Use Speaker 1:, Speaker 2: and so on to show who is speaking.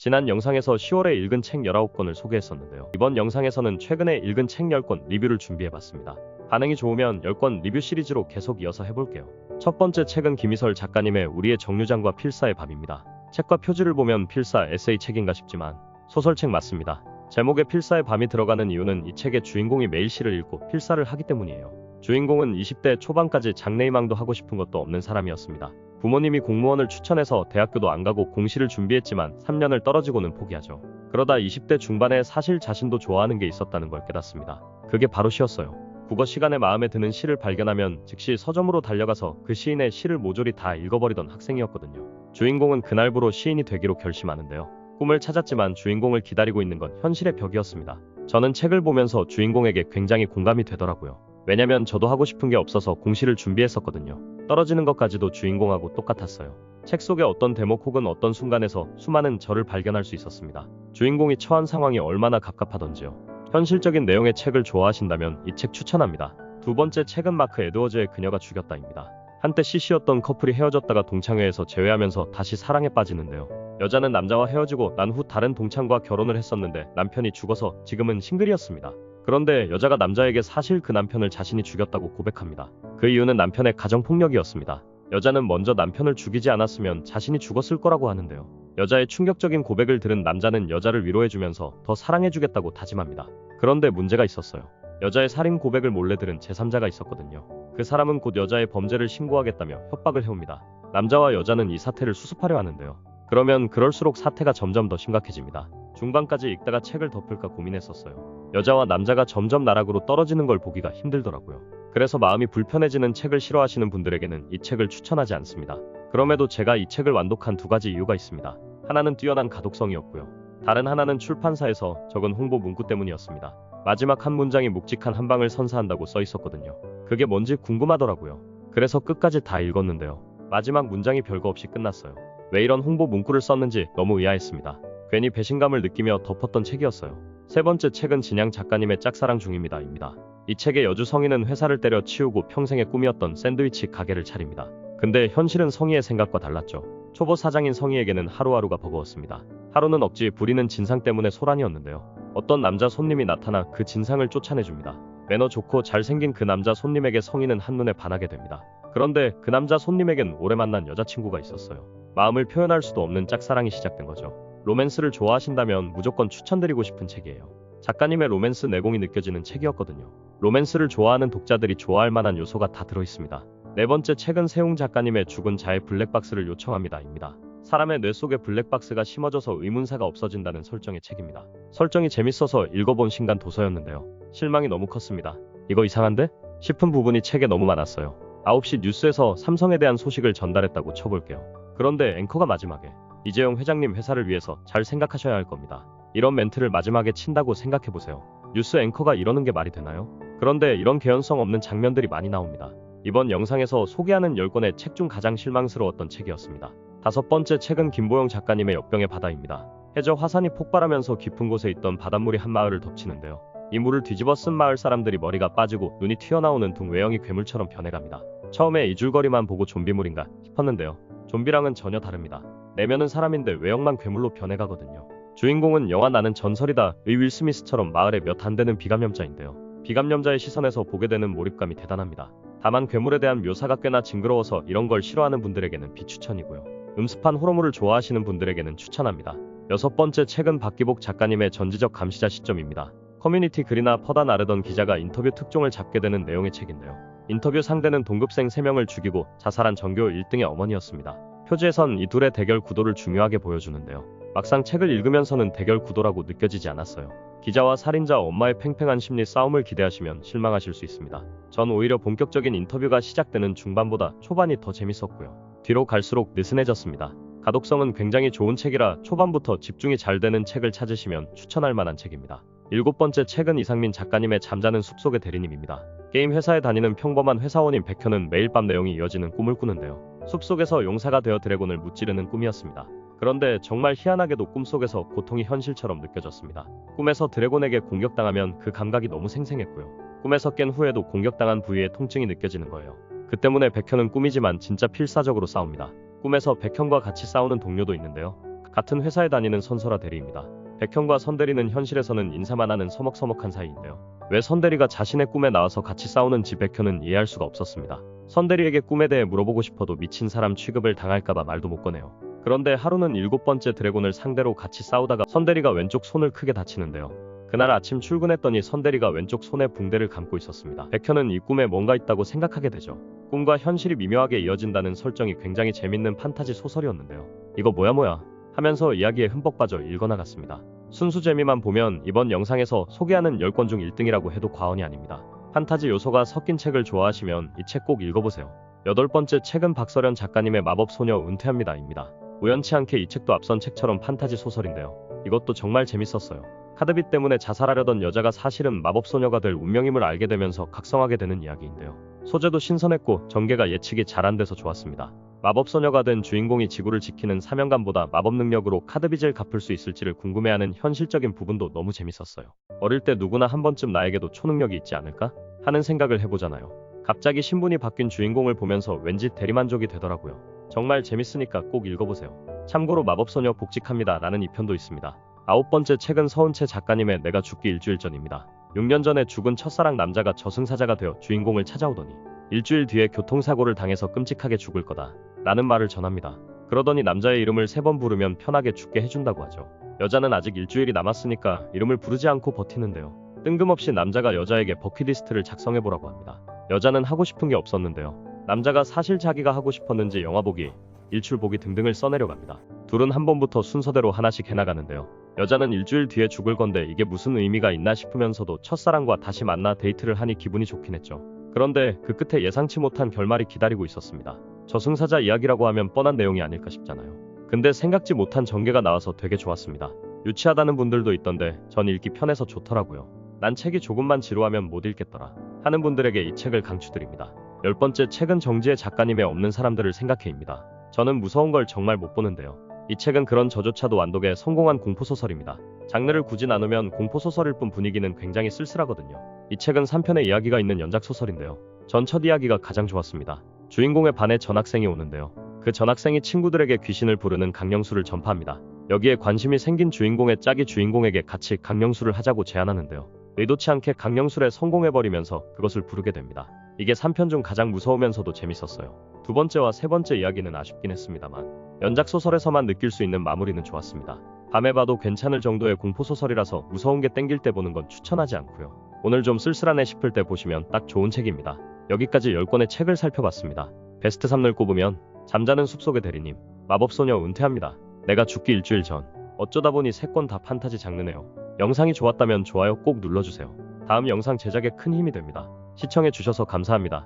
Speaker 1: 지난 영상에서 10월에 읽은 책 19권을 소개했었는데요. 이번 영상에서는 최근에 읽은 책 10권 리뷰를 준비해봤습니다. 반응이 좋으면 10권 리뷰 시리즈로 계속 이어서 해볼게요. 첫 번째 책은 김희설 작가님의 우리의 정류장과 필사의 밤입니다. 책과 표지를 보면 필사 에세이 책인가 싶지만 소설책 맞습니다. 제목에 필사의 밤이 들어가는 이유는 이 책의 주인공이 매일 시를 읽고 필사를 하기 때문이에요. 주인공은 20대 초반까지 장래희망도 하고 싶은 것도 없는 사람이었습니다. 부모님이 공무원을 추천해서 대학교도 안 가고 공시를 준비했지만 3년을 떨어지고는 포기하죠. 그러다 20대 중반에 사실 자신도 좋아하는 게 있었다는 걸 깨닫습니다. 그게 바로 시였어요. 국어 시간에 마음에 드는 시를 발견하면 즉시 서점으로 달려가서 그 시인의 시를 모조리 다 읽어버리던 학생이었거든요. 주인공은 그날부로 시인이 되기로 결심하는데요. 꿈을 찾았지만 주인공을 기다리고 있는 건 현실의 벽이었습니다. 저는 책을 보면서 주인공에게 굉장히 공감이 되더라고요. 왜냐면 저도 하고 싶은 게 없어서 공시를 준비했었거든요. 떨어지는 것까지도 주인공하고 똑같았어요. 책 속의 어떤 대목 혹은 어떤 순간에서 수많은 저를 발견할 수 있었습니다. 주인공이 처한 상황이 얼마나 갑갑하던지요. 현실적인 내용의 책을 좋아하신다면 이 책 추천합니다. 두 번째 책은 마크 에드워즈의 그녀가 죽였다입니다. 한때 CC였던 커플이 헤어졌다가 동창회에서 재회하면서 다시 사랑에 빠지는데요. 여자는 남자와 헤어지고 난 후 다른 동창과 결혼을 했었는데 남편이 죽어서 지금은 싱글이었습니다. 그런데 여자가 남자에게 사실 그 남편을 자신이 죽였다고 고백합니다. 그 이유는 남편의 가정폭력이었습니다. 여자는 먼저 남편을 죽이지 않았으면 자신이 죽었을 거라고 하는데요. 여자의 충격적인 고백을 들은 남자는 여자를 위로해주면서 더 사랑해주겠다고 다짐합니다. 그런데 문제가 있었어요. 여자의 살인 고백을 몰래 들은 제3자가 있었거든요. 그 사람은 곧 여자의 범죄를 신고하겠다며 협박을 해옵니다. 남자와 여자는 이 사태를 수습하려 하는데요. 그러면 그럴수록 사태가 점점 더 심각해집니다. 중반까지 읽다가 책을 덮을까 고민했었어요. 여자와 남자가 점점 나락으로 떨어지는 걸 보기가 힘들더라고요. 그래서 마음이 불편해지는 책을 싫어하시는 분들에게는 이 책을 추천하지 않습니다. 그럼에도 제가 이 책을 완독한 두 가지 이유가 있습니다. 하나는 뛰어난 가독성이었고요. 다른 하나는 출판사에서 적은 홍보 문구 때문이었습니다. 마지막 한 문장이 묵직한 한 방을 선사한다고 써 있었거든요. 그게 뭔지 궁금하더라고요. 그래서 끝까지 다 읽었는데요. 마지막 문장이 별거 없이 끝났어요. 왜 이런 홍보 문구를 썼는지 너무 의아했습니다. 괜히 배신감을 느끼며 덮었던 책이었어요. 세 번째 책은 진양 작가님의 짝사랑 중입니다입니다. 이 책의 여주 성인은 회사를 때려치우고 평생의 꿈이었던 샌드위치 가게를 차립니다. 근데 현실은 성희의 생각과 달랐죠. 초보 사장인 성희에게는 하루하루가 버거웠습니다. 하루는 억지 부리는 진상 때문에 소란이었는데요. 어떤 남자 손님이 나타나 그 진상을 쫓아내줍니다. 매너 좋고 잘생긴 그 남자 손님에게 성희는 한눈에 반하게 됩니다. 그런데 그 남자 손님에겐 오래 만난 여자친구가 있었어요. 마음을 표현할 수도 없는 짝사랑이 시작된 거죠. 로맨스를 좋아하신다면 무조건 추천드리고 싶은 책이에요. 작가님의 로맨스 내공이 느껴지는 책이었거든요. 로맨스를 좋아하는 독자들이 좋아할 만한 요소가 다 들어있습니다. 네 번째 책은 세웅 작가님의 죽은 자의 블랙박스를 요청합니다입니다. 사람의 뇌 속에 블랙박스가 심어져서 의문사가 없어진다는 설정의 책입니다. 설정이 재밌어서 읽어본 신간 도서였는데요. 실망이 너무 컸습니다. 이거 이상한데? 싶은 부분이 책에 너무 많았어요. 9시 뉴스에서 삼성에 대한 소식을 전달했다고 쳐볼게요. 그런데 앵커가 마지막에 이재용 회장님 회사를 위해서 잘 생각하셔야 할 겁니다. 이런 멘트를 마지막에 친다고 생각해보세요. 뉴스 앵커가 이러는 게 말이 되나요? 그런데 이런 개연성 없는 장면들이 많이 나옵니다. 이번 영상에서 소개하는 10권의 책 중 가장 실망스러웠던 책이었습니다. 다섯 번째 책은 김보영 작가님의 역병의 바다입니다. 해저 화산이 폭발하면서 깊은 곳에 있던 바닷물이 한 마을을 덮치는데요. 이 물을 뒤집어 쓴 마을 사람들이 머리가 빠지고 눈이 튀어나오는 등 외형이 괴물처럼 변해갑니다. 처음에 이 줄거리만 보고 좀비물인가 싶었는데요. 좀비랑은 전혀 다릅니다. 내면은 사람인데 외형만 괴물로 변해가거든요. 주인공은 영화 나는 전설이다 의 윌 스미스처럼 마을에 몇 안 되는 비감염자인데요. 비감염자의 시선에서 보게 되는 몰입감이 대단합니다. 다만 괴물에 대한 묘사가 꽤나 징그러워서 이런 걸 싫어하는 분들에게는 비추천이고요. 음습한 호러물을 좋아하시는 분들에게는 추천합니다. 여섯 번째 책은 박기복 작가님의 전지적 감시자 시점입니다. 커뮤니티 글이나 퍼다 나르던 기자가 인터뷰 특종을 잡게 되는 내용의 책인데요. 인터뷰 상대는 동급생 3명을 죽이고 자살한 전교 1등의 어머니였습니다. 표지에선 이 둘의 대결 구도를 중요하게 보여주는데요. 막상 책을 읽으면서는 대결 구도라고 느껴지지 않았어요. 기자와 살인자 엄마의 팽팽한 심리 싸움을 기대하시면 실망하실 수 있습니다. 전 오히려 본격적인 인터뷰가 시작되는 중반보다 초반이 더 재밌었고요. 뒤로 갈수록 느슨해졌습니다. 가독성은 굉장히 좋은 책이라 초반부터 집중이 잘 되는 책을 찾으시면 추천할 만한 책입니다. 일곱 번째 책은 이상민 작가님의 잠자는 숲속의 대리님입니다. 게임 회사에 다니는 평범한 회사원인 백현은 매일 밤 내용이 이어지는 꿈을 꾸는데요. 숲속에서 용사가 되어 드래곤을 무찌르는 꿈이었습니다. 그런데 정말 희한하게도 꿈속에서 고통이 현실처럼 느껴졌습니다. 꿈에서 드래곤에게 공격당하면 그 감각이 너무 생생했고요. 꿈에서 깬 후에도 공격당한 부위에 통증이 느껴지는 거예요. 그 때문에 백현은 꿈이지만 진짜 필사적으로 싸웁니다. 꿈에서 백현과 같이 싸우는 동료도 있는데요. 같은 회사에 다니는 선설아 대리입니다. 백현과 선대리는 현실에서는 인사만 하는 서먹서먹한 사이인데요. 왜 선대리가 자신의 꿈에 나와서 같이 싸우는지 백현은 이해할 수가 없었습니다. 선대리에게 꿈에 대해 물어보고 싶어도 미친 사람 취급을 당할까봐 말도 못 꺼내요. 그런데 하루는 7번째 드래곤을 상대로 같이 싸우다가 선대리가 왼쪽 손을 크게 다치는데요. 그날 아침 출근했더니 선대리가 왼쪽 손에 붕대를 감고 있었습니다. 백현은 이 꿈에 뭔가 있다고 생각하게 되죠. 꿈과 현실이 미묘하게 이어진다는 설정이 굉장히 재밌는 판타지 소설이었는데요. 이거 뭐야 하면서 이야기에 흠뻑 빠져 읽어나갔습니다. 순수 재미만 보면 이번 영상에서 소개하는 10권 중 1등이라고 해도 과언이 아닙니다. 판타지 요소가 섞인 책을 좋아하시면 이 책 꼭 읽어보세요. 8번째 책은 박서련 작가님의 마법소녀 은퇴합니다입니다. 우연치 않게 이 책도 앞선 책처럼 판타지 소설인데요. 이것도 정말 재밌었어요. 카드빚 때문에 자살하려던 여자가 사실은 마법소녀가 될 운명임을 알게 되면서 각성하게 되는 이야기인데요. 소재도 신선했고 전개가 예측이 잘 안 돼서 좋았습니다. 마법소녀가 된 주인공이 지구를 지키는 사명감보다 마법 능력으로 카드빚을 갚을 수 있을지를 궁금해하는 현실적인 부분도 너무 재밌었어요. 어릴 때 누구나 한 번쯤 나에게도 초능력이 있지 않을까? 하는 생각을 해보잖아요. 갑자기 신분이 바뀐 주인공을 보면서 왠지 대리만족이 되더라고요. 정말 재밌으니까 꼭 읽어보세요. 참고로 마법소녀 복직합니다 라는 2편도 있습니다. 9번째 책은 서은채 작가님의 내가 죽기 일주일 전입니다. 6년 전에 죽은 첫사랑 남자가 저승사자가 되어 주인공을 찾아오더니 일주일 뒤에 교통사고를 당해서 끔찍하게 죽을 거다 라는 말을 전합니다. 그러더니 남자의 이름을 3번 부르면 편하게 죽게 해준다고 하죠. 여자는 아직 일주일이 남았으니까 이름을 부르지 않고 버티는데요. 뜬금없이 남자가 여자에게 버킷리스트를 작성해보라고 합니다. 여자는 하고 싶은 게 없었는데요. 남자가 사실 자기가 하고 싶었는지 영화 보기, 일출 보기 등등을 써내려갑니다. 둘은 한 번부터 순서대로 하나씩 해나가는데요. 여자는 일주일 뒤에 죽을 건데 이게 무슨 의미가 있나 싶으면서도 첫사랑과 다시 만나 데이트를 하니 기분이 좋긴 했죠. 그런데 그 끝에 예상치 못한 결말이 기다리고 있었습니다. 저승사자 이야기라고 하면 뻔한 내용이 아닐까 싶잖아요. 근데 생각지 못한 전개가 나와서 되게 좋았습니다. 유치하다는 분들도 있던데 전 읽기 편해서 좋더라고요. 난 책이 조금만 지루하면 못 읽겠더라 하는 분들에게 이 책을 강추드립니다. 10번째 책은 정지혜 작가님의 없는 사람들을 생각해입니다. 저는 무서운 걸 정말 못 보는데요. 이 책은 그런 저조차도 완독에 성공한 공포소설입니다. 장르를 굳이 나누면 공포소설일 뿐 분위기는 굉장히 쓸쓸하거든요. 이 책은 3편의 이야기가 있는 연작소설인데요. 전 첫 이야기가 가장 좋았습니다. 주인공의 반에 전학생이 오는데요. 그 전학생이 친구들에게 귀신을 부르는 강령술을 전파합니다. 여기에 관심이 생긴 주인공의 짝이 주인공에게 같이 강령술을 하자고 제안하는데요. 의도치 않게 강령술에 성공해버리면서 그것을 부르게 됩니다. 이게 3편 중 가장 무서우면서도 재밌었어요. 2번째와 3번째 이야기는 아쉽긴 했습니다만 연작소설에서만 느낄 수 있는 마무리는 좋았습니다. 밤에 봐도 괜찮을 정도의 공포소설이라서 무서운 게 땡길 때 보는 건 추천하지 않고요. 오늘 좀 쓸쓸하네 싶을 때 보시면 딱 좋은 책입니다. 여기까지 10권의 책을 살펴봤습니다. 베스트 3를 꼽으면 잠자는 숲속의 대리님, 마법소녀 은퇴합니다. 내가 죽기 일주일 전. 어쩌다 보니 3권 다 판타지 장르네요. 영상이 좋았다면 좋아요 꼭 눌러주세요. 다음 영상 제작에 큰 힘이 됩니다. 시청해주셔서 감사합니다.